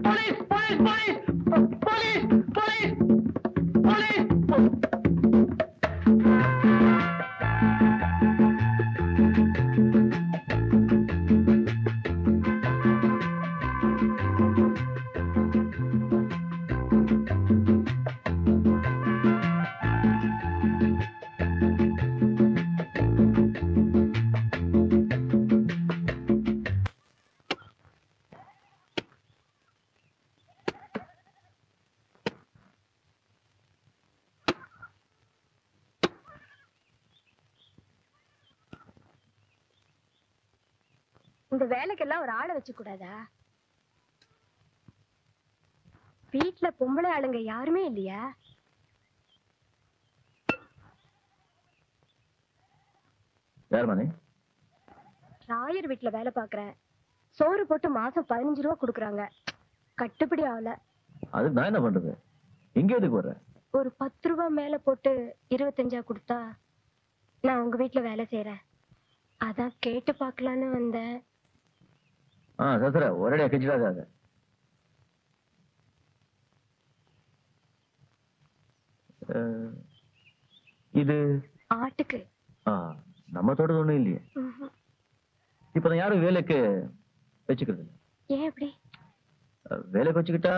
Police police police police police police இந்த வேலைக்கெல்லாம் ஒரு ஆளை வச்சு கூடாதா? வீட்டுல பொம்பளை ஆளுங்க யாருமே இல்லையா? ராயர் வீட்டுல வேலை பாக்குறேன். சோறு போட்டு மாசம் 15 ரூபா குடுக்குறாங்க. கட்டுப்படி ஆகல. அதுக்கு நான் என்ன பண்றது? இங்க எதுக்கு வர்ற? ஒரு 10 ரூபா மேல போட்டு 25 கொடுத்தா நான் உங்க வீட்டுல வேலை செய்யறேன். அதான் கேட்டு பாக்கலான்னு வந்தேன். சசர ஒரேடியா கெஞ்சிடாத. இது ஆட்டுக்கு. நம்ம தோட்டது ஒண்ணும் இல்லையே. இப்ப நான் யாரும் வேலைக்கு வச்சுக்கிறது. ஏன் அப்படி? வேலைக்கு வச்சுக்கிட்டா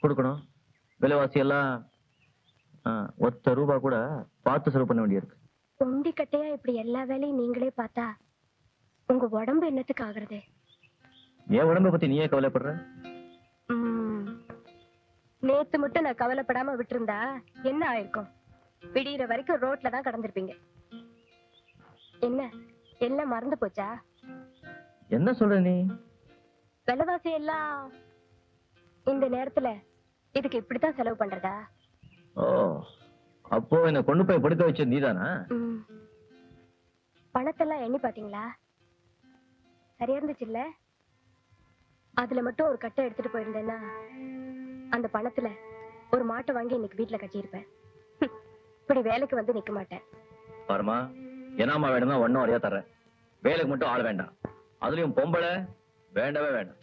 கொடுக்கணும். விலைவாசி எல்லாம் ஒத்த ரூபா கூட பார்த்து செலவு பண்ண வேண்டியிருக்கு. ஒண்டி கட்டையா இப்படி எல்லா வேலையும் நீங்களே பார்த்தா உங்க உடம்பு என்னத்துக்கு ஆகுறது? என் உடம்ப பத்தி நீயே கவலைப்படுற? நேத்து மட்டும் நான் கவலைப்படாம விட்டுருந்தா என்ன ஆயிருக்கும்? விடிகிற வரைக்கும் ரோட்ல தான் கடந்திருப்பீங்க. என்ன எல்லாம் மறந்து போச்சா? என்ன சொல்ற நீ? விலைவாசி எல்லாம் இந்த நேரத்துல இதுக்கு இப்படித்தான் செலவு பண்றதா? ஓ, அப்போ என்ன கொண்டு போய் படுக்க வச்ச நீதானா? பணத்தெல்லாம் எண்ணி பாத்தீங்களா? சரியா இருந்துச்சு இல்ல? அதுல மட்டும் ஒரு கட்டை எடுத்துட்டு போயிருந்தேன்னா அந்த பணத்துல ஒரு மாட்டை வாங்கி இன்னைக்கு வீட்டுல கட்டியிருப்பேன். இப்படி வேலைக்கு வந்து நிக்க மாட்டேன். பாருமா, என்னாமா வேணுமா ஒன்னும் வரையா தர்றேன். வேலைக்கு மட்டும் ஆள் வேண்டாம். அதுலயும் பொம்பளை வேண்டவே வேண்டாம்.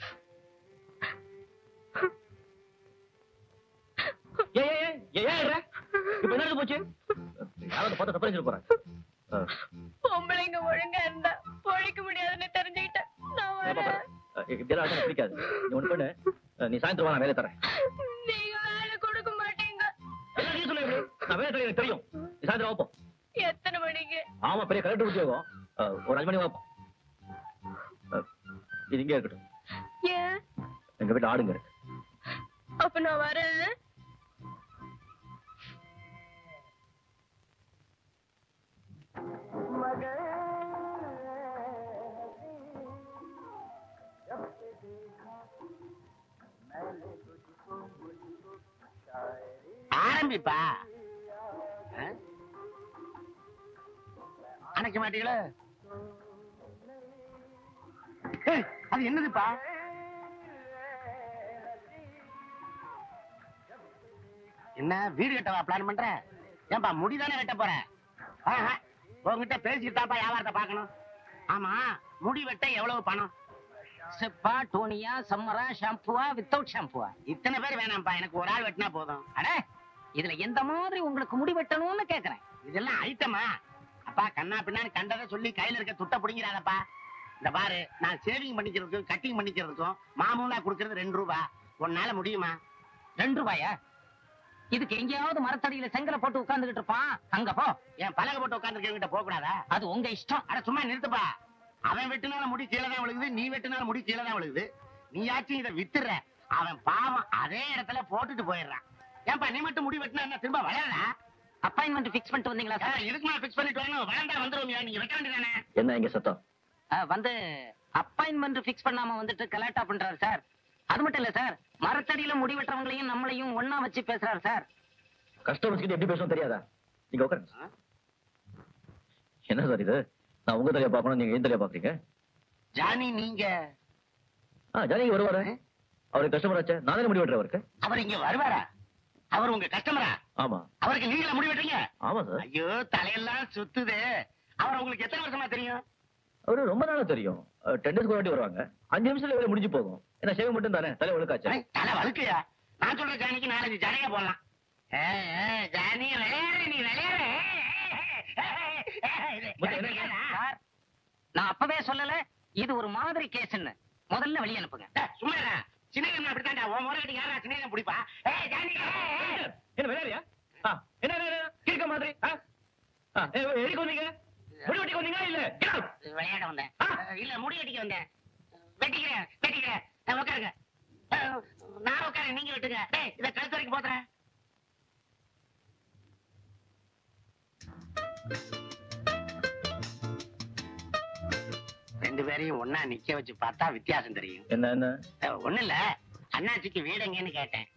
இப்ப என்ன போச்சு? யாராவது பார்த்து தப்பா நினைச்சிட்டு போறாங்க. பொம்பளைங்க ஒழுங்கா இருந்தா பொழைக்க முடியாதுன்னு தெரிஞ்சுக்கிட்டேன். இப்படியெல்லாம் பிடிக்காது. நீ ஒண்ணு பண்ணு, நீ சாயந்தரம் நான் வேலை தரேன். நீங்க வேலை கொடுக்க மாட்டீங்க. நீ சொல்லு, நான் வேலை தரேன், எனக்கு தெரியும். நீ சாயந்தரம் வைப்போம். எத்தனை மணிக்கு? ஆமா, பெரிய கரெக்ட் உத்தியோகம். ஒரு 5 மணி வைப்போம். இது இங்கே இருக்கட்டும். ஏன்? எங்க வீட்டுல ஆடுங்க இருக்கு. அப்ப நான் வரேன். ஆரம்பிப்பா. அணைக்க மாட்டீங்களா? அது என்னதுப்பா? என்ன வீடு கட்டவா பிளான் பண்ற? ஏன்பா முடிதானே வெட்ட போற? உங்ககிட்ட பேசிட்டாப்பா வியாபாரத்தை பாக்கணும். ஆமா, முடி வெட்ட எவ்வளவு பணம்? செப்பா, டோனியா, சம்மரா, ஷாம்புவா, வித்தவுட் ஷாம்புவா? இத்தனை பேர் வேணாம்ப்பா, எனக்கு ஒரு ஆள் வெட்டினா போதும். அட, இதுல எந்த மாதிரி உங்களுக்கு முடி வெட்டணும்னு கேக்குறேன். இதெல்லாம் ஐட்டமா? அப்பா, கண்ணா பின்னான்னு கண்டதை சொல்லி கையில இருக்க துட்ட புடிங்கிறாதப்பா. இந்த பாரு, நான் சேவிங் பண்ணிக்கிறதுக்கும் கட்டிங் பண்ணிக்கிறதுக்கும் மாமூலா கொடுக்கறது 2 ரூபா. உன்னால முடியுமா? 2 ரூபாயா? இதுக்கு எங்கேயாவது மரத்தடியில செங்கலை போட்டு உட்கார்ந்துகிட்டு இருப்பான், அங்க போ. என் பலகை போட்டு உட்கார்ந்துருக்கவங்கிட்ட போக கூடாதா? அது உங்க இஷ்டம். அட சும்மா நிறுத்துப்பா. அவன் வெட்டினாலும் முடி கீழே தான் விழுகுது, நீ வெட்டினாலும் முடி கீழே தான் விழுகுது. நீயாச்சும் இதை வித்துற, அவன் பாவம் அதே இடத்துல போட்டுட்டு போயிடுறான். ஏன்பா நீ மட்டும் முடி வெட்டினா என்ன திரும்ப வளரா? அப்பாயின்மெண்ட் பிக்ஸ் பண்ணிட்டு வந்தீங்களா சார்? இதுக்கு மேல பிக்ஸ் பண்ணிட்டு வரணும். வளர்ந்தா வந்துருவோம், நீங்க வெட்ட வேண்டியதானே? என்ன இங்க சத்தம்? வந்து அப்பாயின்மெண்ட் பிக்ஸ் பண்ணாம வந்துட்டு கலாட்டா பண்றாரு சார். அது மட்டும் இல்ல சார், மரத்தடியில முடி வெட்டுறவங்களையும் நம்மளையும் ஒன்னா வச்சு பேசுறாரு சார். கஸ்டமர்ஸ் கிட்ட எப்படி பேசணும் தெரியாதா? நீங்க உட்காருங்க. என்ன சார் இது? நான் உங்க தலையை பார்க்கணும், நீங்க என் தலையை பாக்குறீங்க. ஜானி நீங்க? ஜானி வருவாரு. அவருக்கு கஸ்டமர் ஆச்சே, நானே முடி வெட்டுறவருக்கு. அவர் இங்க வருவாரா? அவர் உங்க கஸ்டமரா? ஆமா. அவருக்கு நீங்களா முடி வெட்டுறீங்க? ஆமா சார். ஐயோ, தலையெல்லாம் சுத்துது. அவர் உங்களுக்கு எத்தனை வருஷமா தெரியும்? அவரு ரொம்ப நாளா தெரியும். 10 டேஸ்க்கு ஒரு வாட்டி வருவாங்க. 5 நிமிஷத்துல வேலை முடிஞ்சு போகும். என்ன சேவை மட்டும் தானே, தலை ஒழுக்காச்சு. தலை வழுக்கையா? நான் சொல்ற ஜானிக்கு 4 ஜனைய போடலாம். ஜானி விளையாடுற, நீ விளையாடுற. நான் அப்பவே சொல்லல இது ஒரு மாதிரி கேஸ்ன்னு. முதல்ல வெளிய அனுப்புங்க. சும்மா சின்ன அப்படித்தாண்டா உன் முறை கட்டி யாரா சின்ன பிடிப்பா? ஜானி என்ன விளையாடியா? என்ன கேட்க மாதிரி எதுக்கு வந்தீங்க? முடி வெட்டிக்கு வந்தீங்களா இல்ல? விளையாட வந்தேன். இல்ல முடி வெட்டிக்க வந்தேன். வெட்டிக்கிறேன். உட்காருங்க. நான் உட்காரு, நீங்க வெட்டுங்க. இத கழுத்து வரைக்கும் போத்துறேன். ரெண்டு பேரையும் ஒன்னா நிக்க வச்சு பார்த்தா வித்தியாசம் தெரியும். என்ன ஒண்ணு இல்ல, அண்ணாச்சிக்கு வீடு எங்கன்னு கேட்டேன்.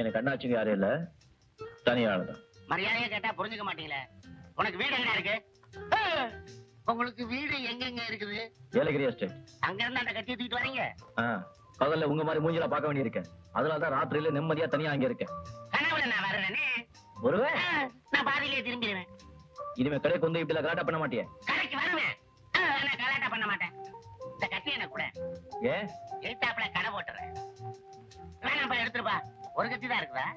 எனக்கு அண்ணாச்சிங்க யாரும் இல்ல, தனியானதான். மரியாதையா கேட்டா புரிஞ்சுக்க மாட்டீங்களே. உனக்கு வீடு எங்க இருக்கு? உங்களுக்கு வீடு எங்கெங்க இருக்குது? ஏலகிரி எஸ்டேட். அங்க இருந்து அந்த கட்டி தூக்கிட்டு வரீங்க? பகல்ல உங்க மாதிரி மூஞ்சில பார்க்க வேண்டியிருக்கேன். அதனாலதான் ராத்திரியில நிம்மதியா தனியா அங்க இருக்கேன். கனவுல நான் வர்றேனே. ஒருவேளை நான் பாதியிலே திரும்பிடுவேன். இனிமே கடைக்கு வந்து இப்படி கலாட்டா பண்ண மாட்டியே? கடைக்கு வருவேன், நான் கலாட்டா பண்ண மாட்டேன். இந்த கட்டி என்ன கூட ஏன் எழுத்தாப்புல கடை போட்டுறேன். வேணாப்பா, எடுத்துருப்பா. ஒரு கத்தி தான் இருக்குதா?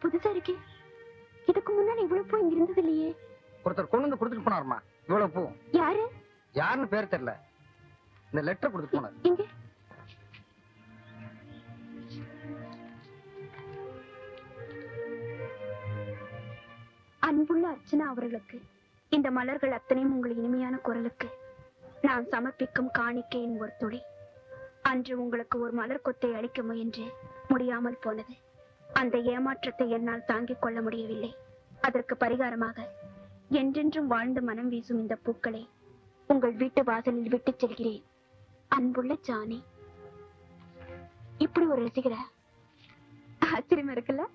புதுசா இருக்கே. இதுக்கு முன்னாடி இவ்வளவு பூ இங்க இருந்தது இல்லையே. ஒருத்தர் கொண்டு வந்து கொடுத்துட்டு போனாருமா இவ்வளவு பூ. யாரு? யாருன்னு பேர் தெரியல. இந்த லெட்டர் கொடுத்துட்டு போனாரு. இங்க அன்புள்ள அர்ச்சனா அவர்களுக்கு இந்த மலர்கள் அத்தனையும் உங்கள் இனிமையான குரலுக்கு நான் சமர்ப்பிக்கும் காணிக்கையின் ஒரு துளி. அன்று உங்களுக்கு ஒரு மலர் கொத்தை அளிக்க முயன்று முடியாமல் போனது. அந்த ஏமாற்றத்தை என்னால் தாங்கிக் கொள்ள முடியவில்லை. அதற்கு பரிகாரமாக என்றென்றும் வாழ்ந்து மனம் வீசும் இந்த பூக்களை உங்கள் வீட்டு வாசலில் விட்டுச் செல்கிறேன். அன்புள்ள ஜானி. இப்படி ஒரு ரசிகர ஆச்சரியமா இருக்குல்ல?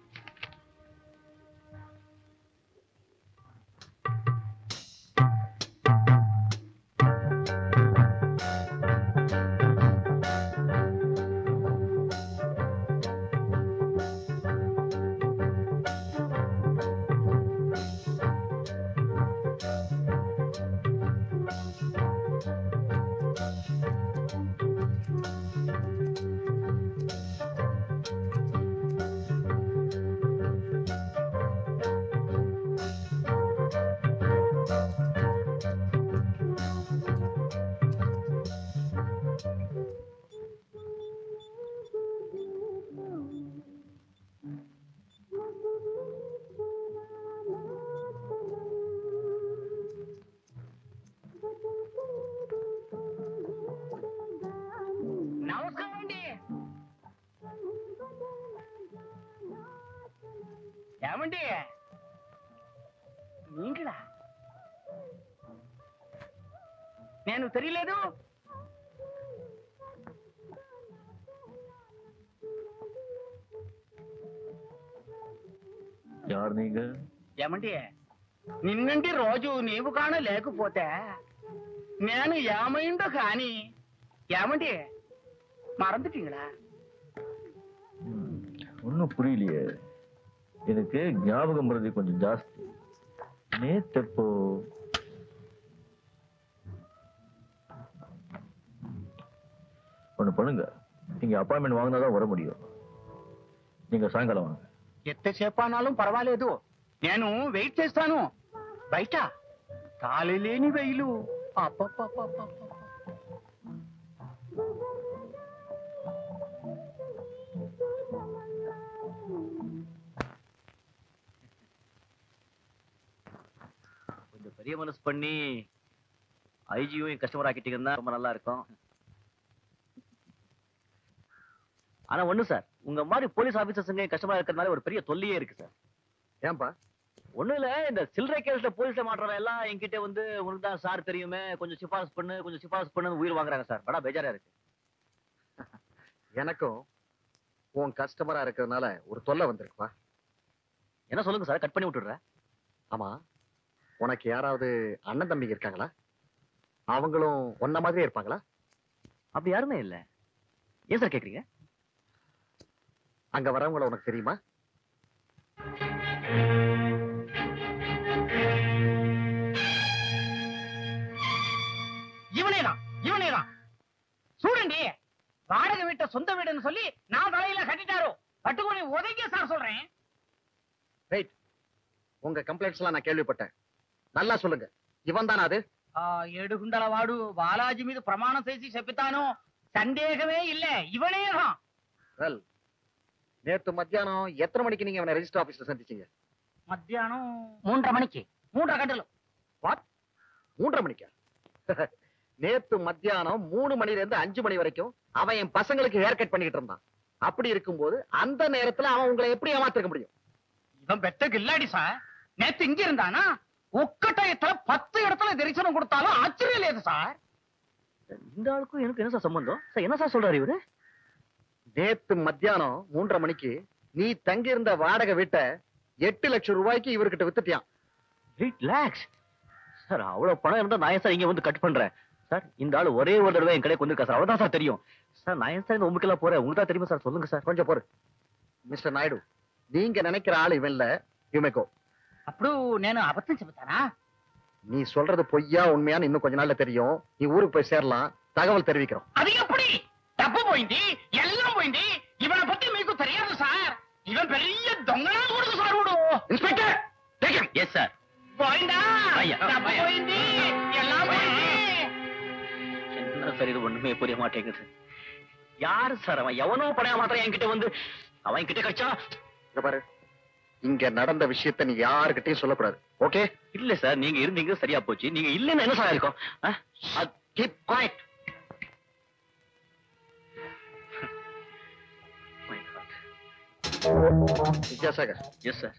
ఏమండి నీంట్లా నేను తెలియలేదు. யார் நீங்க? ఏమండి నిన్నంటి రోజు నీవు కాన లేకపోతే నేను ఏమైందో కానీ ఏమండి மறந்துட்டீங்களா? ஒன்னும் புரியலையே. எனக்கு ஞாபகம் மறதி கொஞ்சம் ஜாஸ்தி. நேத்தப்போ ஒண்ணு பண்ணுங்க, நீங்க அப்பாயின்மெண்ட் வாங்கினாதான் வர முடியும். நீங்க சாயங்காலம் வாங்க. ఎంతసేపు అన్నాலும் పర్వాలేదు, నేను వెయిట్ చేస్తాను బయట. ఖాళీ లేని వెయిలు. கொஞ்சம் பெரிய மனசு பண்ணி ஐஜியும் என் கஸ்டமர் ஆக்கிட்டீங்கன்னா ரொம்ப நல்லா இருக்கும். ஆனா ஒண்ணு சார், உங்க மாதிரி போலீஸ் ஆபீசர்ஸுங்க கஸ்டமரா இருக்கிறதுனால ஒரு பெரிய தொல்லையே இருக்கு சார். ஏன்பா? ஒண்ணும் இல்ல, இந்த சில்லறை கேஸ்ல போலீஸ்ல மாட்டுறவன் எல்லாம் என்கிட்ட வந்து உனக்கு தான் சார் தெரியுமே, கொஞ்சம் சிபாரிசு பண்ணு கொஞ்சம் சிபாரிசு பண்ணுன்னு உயிர் வாங்குறாங்க சார். படா பேஜாரா இருக்கு. எனக்கும் உன் கஸ்டமரா இருக்கிறதுனால ஒரு தொல்லை வந்திருக்குப்பா. என்ன சொல்லுங்க சார், கட் பண்ணி விட்டுடுறேன். ஆமா, உனக்கு யாராவது அண்ணன் தம்பிங்க இருக்காங்களா? அவங்களும் ஒன்ன மாதிரியே இருப்பாங்களா? அப்படி யாருமே இல்ல. ஏன் சார் கேக்குறீங்க? அங்க வரவங்கள உனக்கு தெரியுமா? இவனேதான் சூடண்டி. வாடகை வீட்டை சொந்த வீடுன்னு சொல்லி நான் தலையில கட்டிட்டாரோ பட்டுக்கோணி உதைக்க சார் சொல்றேன். ரைட், உங்க கம்ப்ளைண்ட்ஸ் எல்லாம் நான் கேள்விப்பட்டேன். நல்லா சொல்லுங்க, இவன் தானா அது? ఏడుగుండల వాడు బాలాజీ మీద ప్రమాణం చేసి చెప్తాను, సందేహమే இல்ல இவனேதான். வெல், நேத்து மத்தியானம் எத்தனை மணிக்கு நீங்க அவனை ரெஜிஸ்டர் ஆபீஸ்ல சந்திச்சீங்க? மத்தியானம் 3:30 மணிக்கு 3:30 கட்டல. வாட், 3:30 மணிக்கா? நேத்து மத்தியானம் 3 மணில இருந்து 5 மணி வரைக்கும் அவன் என் பசங்களுக்கு ஹேர் கட் பண்ணிட்டு இருந்தான். அப்படி இருக்கும்போது அந்த நேரத்துல அவன் உங்களை எப்படி ஏமாத்திருக்க முடியும்? இவன் பெத்த கில்லாடி சார். நேத்து இங்க இருந்தானா ஒக்க டயத்துல 10 இடத்துல தரிசனம் கொடுத்தாலும் ஆச்சரியம் లేదు சார். இந்த ஆளுக்கும் எனக்கு என்ன சார் சம்பந்தம்? சார் என்ன சார் சொல்றாரு இவரு? நேத்து மத்தியானம் 3:30 மணிக்கு நீ தங்கி இருந்த வாடகை வீட்டை 8 லட்சம் ரூபாய்க்கு இவர்கிட்ட வித்துட்டியான். 8 lakhs சார். அவ்வளவு பணம் இருந்தா நான் ஏன் சார் இங்க வந்து கட் பண்றேன் சார்? இந்த ஆளு ஒரே ஒரு தடவை என் கடைக்கு வந்திருக்கா சார், அவ்வளவுதான் சார் தெரியும் சார். நான் ஏன் சார் இந்த உங்களுக்கெல்லாம் போறேன்? உங்களுக்கு தான் தெரியுமா சார்? சொல்லுங்க சார். கொஞ்சம் பொறு மிஸ்டர் நாயுடு, நீங்க நினைக்கிற ஆள் இவன் இல்ல, யுமேகோ. అప్పుడు నేను అబద్ధం చెబుతానా? நீ சொல்றது பொய்யா உண்மையான்னு இன்னும் கொஞ்ச நாள்ல தெரியும். நீ ஊருக்கு போய் சேரலாம், தகவல் தெரிவிக்கிறோம். అది ఎప్పుడు డబ్బు పోయింది, ఎల్లం పోయింది. ఇవన పத்தி మీకు తెలియదు సార్. ఇవన్ పెరియ దొంగనా కొడుకు సార్. వీడు inspector, take him. Yes sir. పోయిందా? అయ్యా. డబ్బు పోయింది, ఎల్లం పోయింది. என்ன சார் இது ஒண்ணுமே புரிய மாட்டேங்குது. யாரு சார் அவன்? எவனோ பணையா மாத்திரம் என்கிட்ட வந்து அவன் கிட்ட கடிச்சா? இங்க பாரு, இங்க நடந்த விஷயத்தை நீ யாருக்கிட்டையும் சொல்லக்கூடாது, ஓகே? இல்ல சார், நீங்க இருந்தீங்க சரியா போச்சு. நீங்க இல்லன்னு என்ன சார் இருக்கும்? Keep quiet. Vidyasagar, yes sir.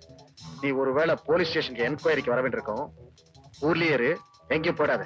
நீ ஒருவேளை போலீஸ் ஸ்டேஷனுக்கு என்கொயரிக்கு வர வேண்டியிருக்கும். ஊர்லயே இரு, எங்கேயும் போயிடாத.